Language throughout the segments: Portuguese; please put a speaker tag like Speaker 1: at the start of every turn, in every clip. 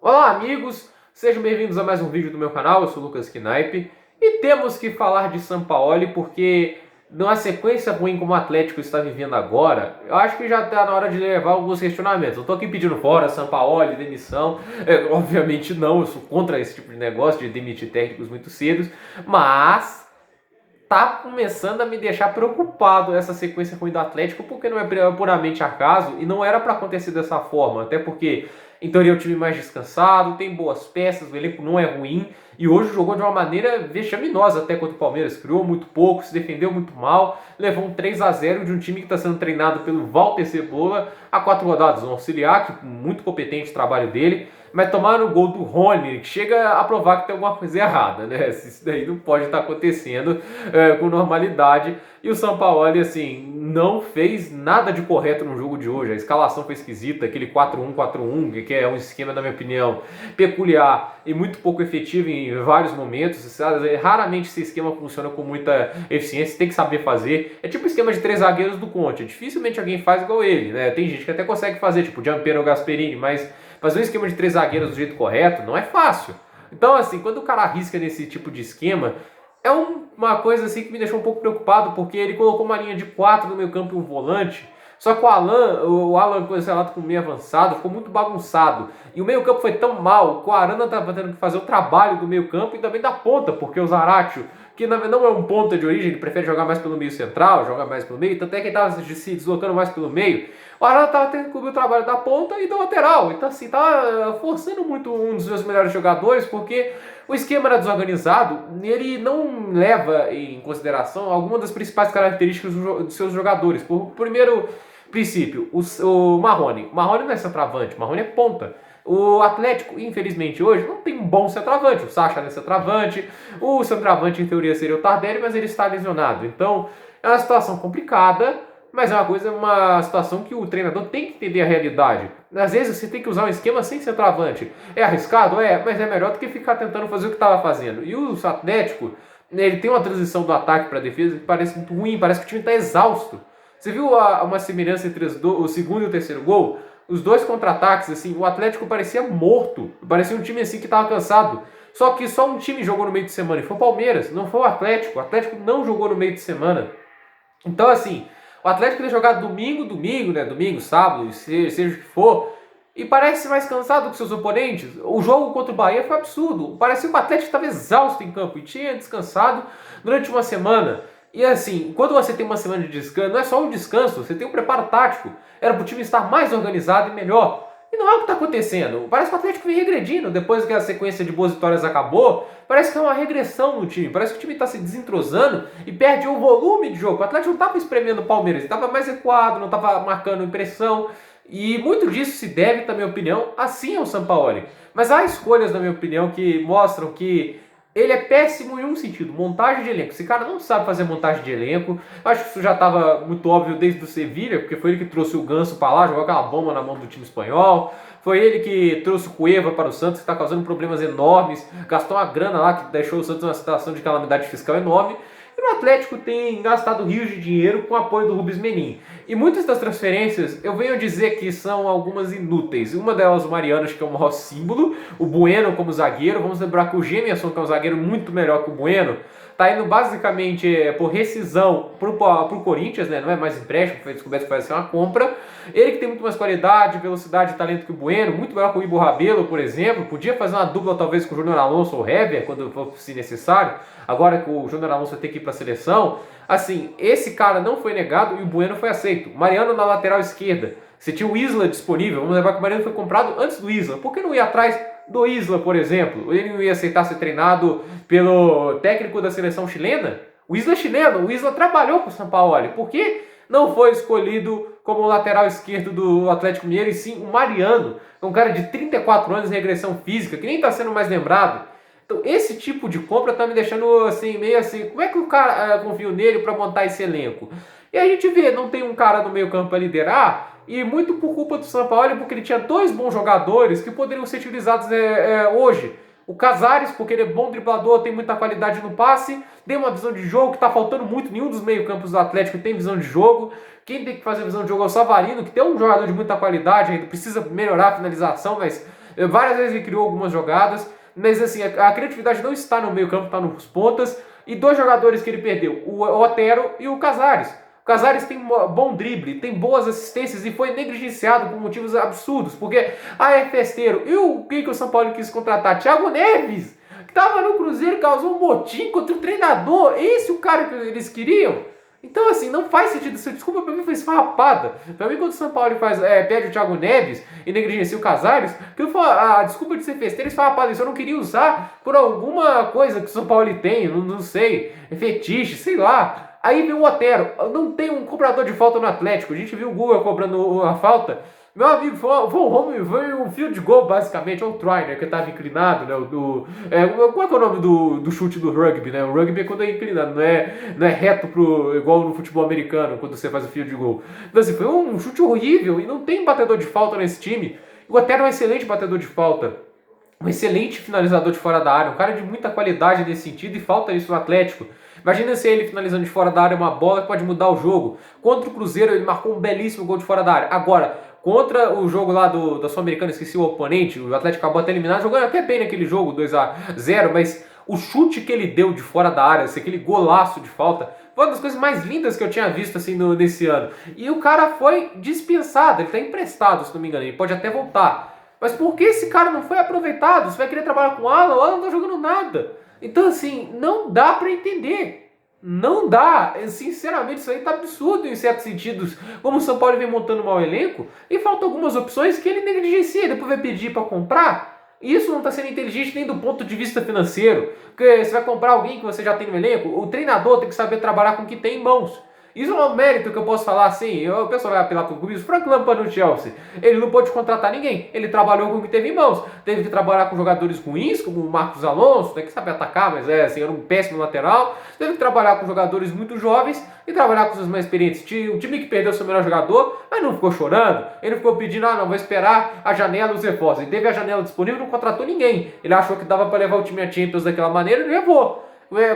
Speaker 1: Olá amigos, sejam bem-vindos a mais um vídeo do meu canal, eu sou o Lucas Knipe e temos que falar de Sampaoli porque numa sequência ruim como o Atlético está vivendo agora, eu acho que já está na hora de levar alguns questionamentos. Eu estou aqui pedindo fora Sampaoli, demissão, obviamente não, eu sou contra esse tipo de negócio de demitir técnicos muito cedo, mas tá começando a me deixar preocupado essa sequência ruim do Atlético, porque não é puramente acaso e não era para acontecer dessa forma, até porque em teoria é um time mais descansado, tem boas peças, o elenco não é ruim e hoje jogou de uma maneira vexaminosa até contra o Palmeiras, criou muito pouco, se defendeu muito mal, levou um 3-0 de um time que está sendo treinado pelo Walter Cebola há 4 rodadas, um auxiliar que muito competente o trabalho dele, mas tomaram o gol do Rony, que chega a provar que tem alguma coisa errada, né? Isso daí não pode estar acontecendo com normalidade. E o Sampaoli, assim, não fez nada de correto no jogo de hoje. A escalação foi esquisita, aquele 4-1-4-1, que é um esquema, na minha opinião, peculiar e muito pouco efetivo em vários momentos. Raramente esse esquema funciona com muita eficiência, tem que saber fazer. É tipo o esquema de 3 zagueiros do Conte. Dificilmente alguém faz igual ele, né? Tem gente que até consegue fazer, tipo Gianpiero ou Gasperini, mas fazer um esquema de 3 zagueiros do jeito correto não é fácil. Então, assim, quando o cara arrisca nesse tipo de esquema, é uma coisa assim que me deixou um pouco preocupado, porque ele colocou uma linha de 4 no meio campo e um volante. Só que o Alan cancelado com o meio avançado, ficou muito bagunçado. E o meio campo foi tão mal que o Arana estava tendo que fazer o trabalho do meio campo e também da ponta, porque o Zaratio, que não é um ponta de origem, ele prefere jogar mais pelo meio central, joga mais pelo meio, tanto é que ele estava se deslocando mais pelo meio. O Arana estava tendo que cobrir o trabalho da ponta e da lateral. Então, assim, estava forçando muito um dos seus melhores jogadores, porque o esquema era desorganizado e ele não leva em consideração algumas das principais características dos seus jogadores. Por primeiro princípio, o Marrone. O Marrone não é centroavante, o Marrone é ponta. O Atlético, infelizmente, hoje não tem um bom centroavante. O Sacha não é centroavante, o centroavante, em teoria, seria o Tardelli, mas ele está lesionado. Então, é uma situação complicada, mas é uma situação que o treinador tem que entender a realidade. Às vezes você tem que usar um esquema sem centroavante. É arriscado? É, mas é melhor do que ficar tentando fazer o que estava fazendo. E o Atlético, ele tem uma transição do ataque para a defesa que parece muito ruim, parece que o time está exausto. Você viu uma semelhança entre o segundo e o terceiro gol? Os dois contra-ataques, assim, o Atlético parecia morto. Parecia um time assim que estava cansado. Só que só um time jogou no meio de semana, e foi o Palmeiras, não foi o Atlético. O Atlético não jogou no meio de semana. Então, assim, o Atlético tem jogado domingo, né? Domingo, sábado, seja o que for, e parece mais cansado que seus oponentes. O jogo contra o Bahia foi absurdo. Parecia que o Atlético estava exausto em campo e tinha descansado durante uma semana. E assim, quando você tem uma semana de descanso, não é só um descanso, você tem um preparo tático. Era para o time estar mais organizado e melhor. E não é o que está acontecendo. Parece que o Atlético vem regredindo. Depois que a sequência de boas vitórias acabou, parece que é uma regressão no time. Parece que o time está se desentrosando e perde o volume de jogo. O Atlético não estava espremendo o Palmeiras, ele estava mais recuado, não estava marcando impressão. E muito disso se deve, na minha opinião, assim ao Sampaoli. Mas há escolhas, na minha opinião, que mostram que ele é péssimo em um sentido, montagem de elenco. Esse cara não sabe fazer montagem de elenco. Acho que isso já estava muito óbvio desde o Sevilha, porque foi ele que trouxe o Ganso para lá, jogou aquela bomba na mão do time espanhol. Foi ele que trouxe o Cueva para o Santos, que está causando problemas enormes. Gastou uma grana lá que deixou o Santos numa situação de calamidade fiscal enorme. E o Atlético tem gastado rios de dinheiro com o apoio do Rubens Menin. E muitas das transferências eu venho dizer que são algumas inúteis. Uma delas, o Mariano, acho que é o maior símbolo. O Bueno como zagueiro. Vamos lembrar que o Gemerson, que é um zagueiro muito melhor que o Bueno, tá indo basicamente por rescisão pro Corinthians, né? Não é mais empréstimo, foi descoberto que vai ser uma compra. Ele que tem muito mais qualidade, velocidade e talento que o Bueno, muito melhor que o Ibo Rabelo, por exemplo. Podia fazer uma dupla talvez com o Júnior Alonso ou o Hever, quando fosse necessário. Agora que o Júnior Alonso vai ter que ir para a seleção, assim, esse cara não foi negado e o Bueno foi aceito. Mariano na lateral esquerda. Você tinha o Isla disponível. Vamos lembrar que o Mariano foi comprado antes do Isla. Por que não ir atrás do Isla, por exemplo? Ele não ia aceitar ser treinado pelo técnico da seleção chilena? O Isla é chileno, o Isla trabalhou com o Sampaoli. Por que não foi escolhido como lateral esquerdo do Atlético Mineiro e sim o Mariano, um cara de 34 anos em regressão física, que nem está sendo mais lembrado? Então, esse tipo de compra tá me deixando assim, meio assim, como é que o cara confia nele para montar esse elenco? E a gente vê, não tem um cara no meio campo para liderar, e muito por culpa do Sampaoli, porque ele tinha dois bons jogadores que poderiam ser utilizados hoje. O Casares, porque ele é bom driblador, tem muita qualidade no passe, tem uma visão de jogo que está faltando muito, nenhum dos meio-campos do Atlético tem visão de jogo. Quem tem que fazer visão de jogo é o Savarino, que tem um jogador de muita qualidade, ainda precisa melhorar a finalização, mas Várias vezes ele criou algumas jogadas, mas assim, a criatividade não está no meio campo, está nos pontas. E dois jogadores que ele perdeu, o Otero e o Casares. O Casares tem bom drible, tem boas assistências e foi negligenciado por motivos absurdos, porque é festeiro. E o que o São Paulo quis contratar? Thiago Neves, que estava no Cruzeiro, causou um motim contra o treinador. Esse é o cara que eles queriam. Então, assim, não faz sentido. Essa desculpa pra mim foi esfarrapada. Pra mim, quando o São Paulo pede o Thiago Neves e negligencia o Casares, a desculpa de ser festeiro é esfarrapada. Isso eu não queria usar por alguma coisa que o São Paulo tem, não sei, fetiche, sei lá. Aí vem o Otero. Não tem um cobrador de falta no Atlético. A gente viu o Guga cobrando a falta. Meu amigo, foi um field goal, basicamente, ou o try, né, que estava inclinado, né, qual é o nome do chute do rugby, né, o rugby é quando é inclinado, não é reto igual no futebol americano, quando você faz o field goal. Então assim, foi um chute horrível, e não tem batedor de falta nesse time. O Otero é um excelente batedor de falta, um excelente finalizador de fora da área, um cara de muita qualidade nesse sentido, e falta isso no Atlético. Imagina se ele finalizando de fora da área uma bola que pode mudar o jogo. Contra o Cruzeiro ele marcou um belíssimo gol de fora da área. Agora, contra o jogo lá da Sul-Americana, esqueci o oponente, o Atlético acabou até eliminado, jogando até bem naquele jogo, 2-0, mas o chute que ele deu de fora da área, aquele golaço de falta, foi uma das coisas mais lindas que eu tinha visto assim nesse ano. E o cara foi dispensado, ele está emprestado, se não me engano, ele pode até voltar. Mas por que esse cara não foi aproveitado? Você vai querer trabalhar com o Alan não está jogando nada. Então, assim, não dá para entender. Não dá. Sinceramente, isso aí tá absurdo em certos sentidos. Como o São Paulo vem montando um mau elenco e faltam algumas opções que ele negligencia. Depois vai pedir para comprar. Isso não está sendo inteligente nem do ponto de vista financeiro. Porque você vai comprar alguém que você já tem no elenco, o treinador tem que saber trabalhar com o que tem em mãos. Isso é um mérito que eu posso falar assim. O pessoal vai apelar para o clube. Frank Lampard no Chelsea, ele não pôde contratar ninguém. Ele trabalhou com o que teve em mãos. Teve que trabalhar com jogadores ruins, como o Marcos Alonso, né, que sabe atacar, mas assim, era um péssimo lateral. Teve que trabalhar com jogadores muito jovens e trabalhar com os mais experientes. O time que perdeu seu melhor jogador, mas não ficou chorando. Ele ficou pedindo, não, vou esperar a janela dos reforços. Ele teve a janela disponível, não contratou ninguém. Ele achou que dava para levar o time a Champions daquela maneira e levou.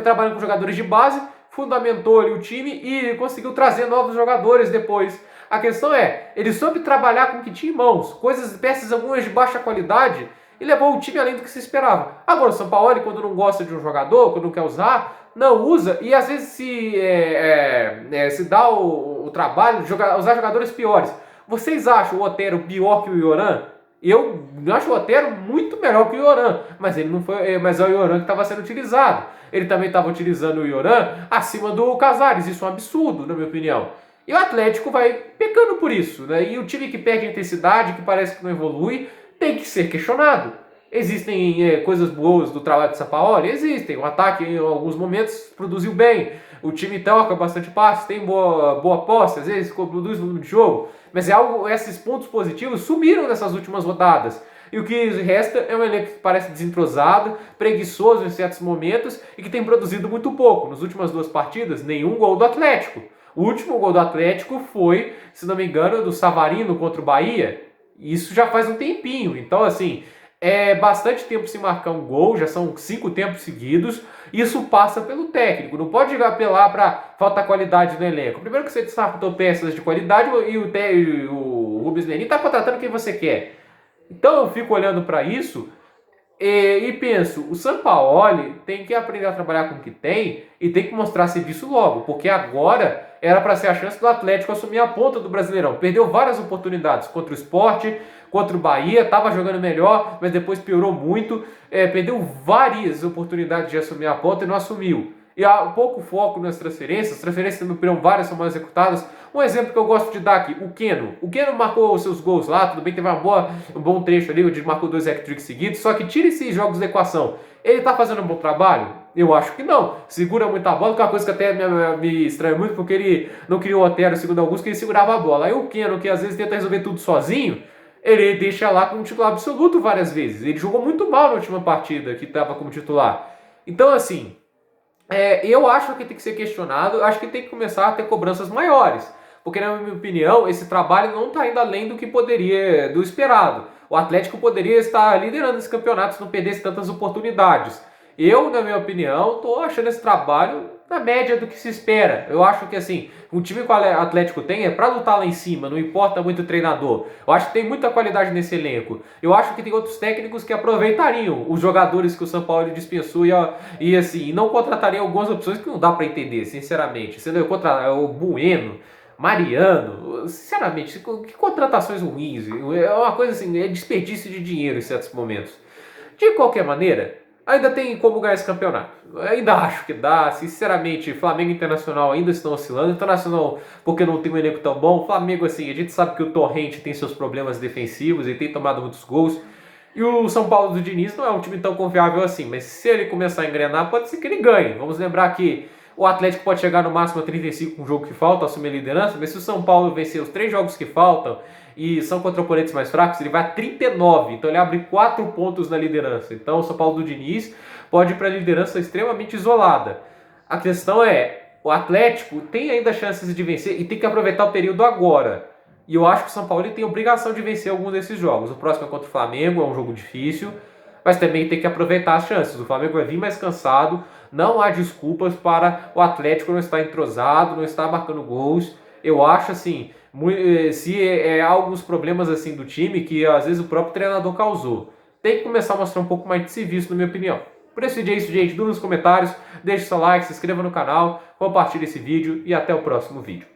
Speaker 1: Trabalhando com jogadores de base, fundamentou ali o time e conseguiu trazer novos jogadores depois. A questão é, ele soube trabalhar com o que tinha em mãos, peças algumas de baixa qualidade, e levou o time além do que se esperava. Agora o São Paulo, quando não gosta de um jogador, quando não quer usar, não usa, e às vezes se dá o trabalho de usar jogadores piores. Vocês acham o Otero pior que o Ioran? Eu acho o Otero muito melhor que o Ioran, mas ele não foi, mas é o Ioran que estava sendo utilizado. Ele também estava utilizando o Ioran acima do Casares, isso é um absurdo, na minha opinião. E o Atlético vai pecando por isso, né? E o time que perde intensidade, que parece que não evolui, tem que ser questionado. Existem coisas boas do trabalho de Sampaoli? Existem. O ataque, em alguns momentos, produziu bem. O time toca bastante passe, tem boa posse, às vezes produz volume de jogo. Mas esses pontos positivos sumiram nessas últimas rodadas. E o que resta é um elenco que parece desentrosado, preguiçoso em certos momentos e que tem produzido muito pouco. Nas últimas duas partidas, nenhum gol do Atlético. O último gol do Atlético foi, se não me engano, do Savarino contra o Bahia. Isso já faz um tempinho. Então, assim, é bastante tempo sem marcar um gol, já são 5 tempos seguidos. Isso passa pelo técnico. Não pode apelar para falta qualidade no elenco. Primeiro que você descartou peças de qualidade e o Rubens Menin está contratando quem você quer. Então eu fico olhando para isso e penso, o Sampaoli tem que aprender a trabalhar com o que tem e tem que mostrar serviço logo, porque agora era para ser a chance do Atlético assumir a ponta do Brasileirão. Perdeu várias oportunidades contra o Sport, contra o Bahia, estava jogando melhor, mas depois piorou muito, perdeu várias oportunidades de assumir a ponta e não assumiu. E há um pouco foco nas transferências, as transferências, na minha opinião, várias são mal executadas. Um exemplo que eu gosto de dar aqui, o Keno. O Keno marcou os seus gols lá, tudo bem, teve um bom trecho ali, onde ele marcou 2 hat-tricks seguidos, só que tira esses jogos da equação. Ele tá fazendo um bom trabalho? Eu acho que não. Segura muita bola, que é uma coisa que até me estranha muito, porque ele não criou o Otero, segundo Augusto, que ele segurava a bola. Aí o Keno, que às vezes tenta resolver tudo sozinho, ele deixa lá como titular absoluto várias vezes. Ele jogou muito mal na última partida que estava como titular. Então, assim, eu acho que tem que ser questionado, acho que tem que começar a ter cobranças maiores. Porque, na minha opinião, esse trabalho não está indo além do que poderia, do esperado. O Atlético poderia estar liderando esse campeonato se não perdesse tantas oportunidades. Eu, na minha opinião, estou achando esse trabalho na média do que se espera. Eu acho que assim, o time que o Atlético tem é para lutar lá em cima, não importa muito o treinador. Eu acho que tem muita qualidade nesse elenco. Eu acho que tem outros técnicos que aproveitariam os jogadores que o São Paulo dispensou e assim, não contratariam algumas opções que não dá para entender, sinceramente. Você não contratar o Bueno, Mariano, sinceramente, que contratações ruins. É uma coisa assim, é desperdício de dinheiro em certos momentos. De qualquer maneira, ainda tem como ganhar esse campeonato. Ainda acho que dá. Sinceramente, Flamengo e Internacional ainda estão oscilando. Internacional, porque não tem um elenco tão bom. Flamengo, assim, a gente sabe que o Torrente tem seus problemas defensivos e tem tomado muitos gols. E o São Paulo do Diniz não é um time tão confiável assim. Mas se ele começar a engrenar, pode ser que ele ganhe. Vamos lembrar que o Atlético pode chegar no máximo a 35 com o jogo que falta, assumir a liderança. Mas se o São Paulo vencer os 3 jogos que faltam e são contra oponentes mais fracos, ele vai a 39, então ele abre 4 pontos na liderança. Então o São Paulo do Diniz pode ir para a liderança extremamente isolada. A questão é, o Atlético tem ainda chances de vencer e tem que aproveitar o período agora. E eu acho que o São Paulo tem obrigação de vencer algum desses jogos. O próximo é contra o Flamengo, é um jogo difícil, mas também tem que aproveitar as chances. O Flamengo vai vir mais cansado, não há desculpas para o Atlético não estar entrosado, não estar marcando gols. Eu acho assim, se alguns problemas assim do time que às vezes o próprio treinador causou. Tem que começar a mostrar um pouco mais de serviço, na minha opinião. Por esse vídeo é isso, gente. Dúvidas nos comentários, deixe seu like, se inscreva no canal, compartilhe esse vídeo e até o próximo vídeo.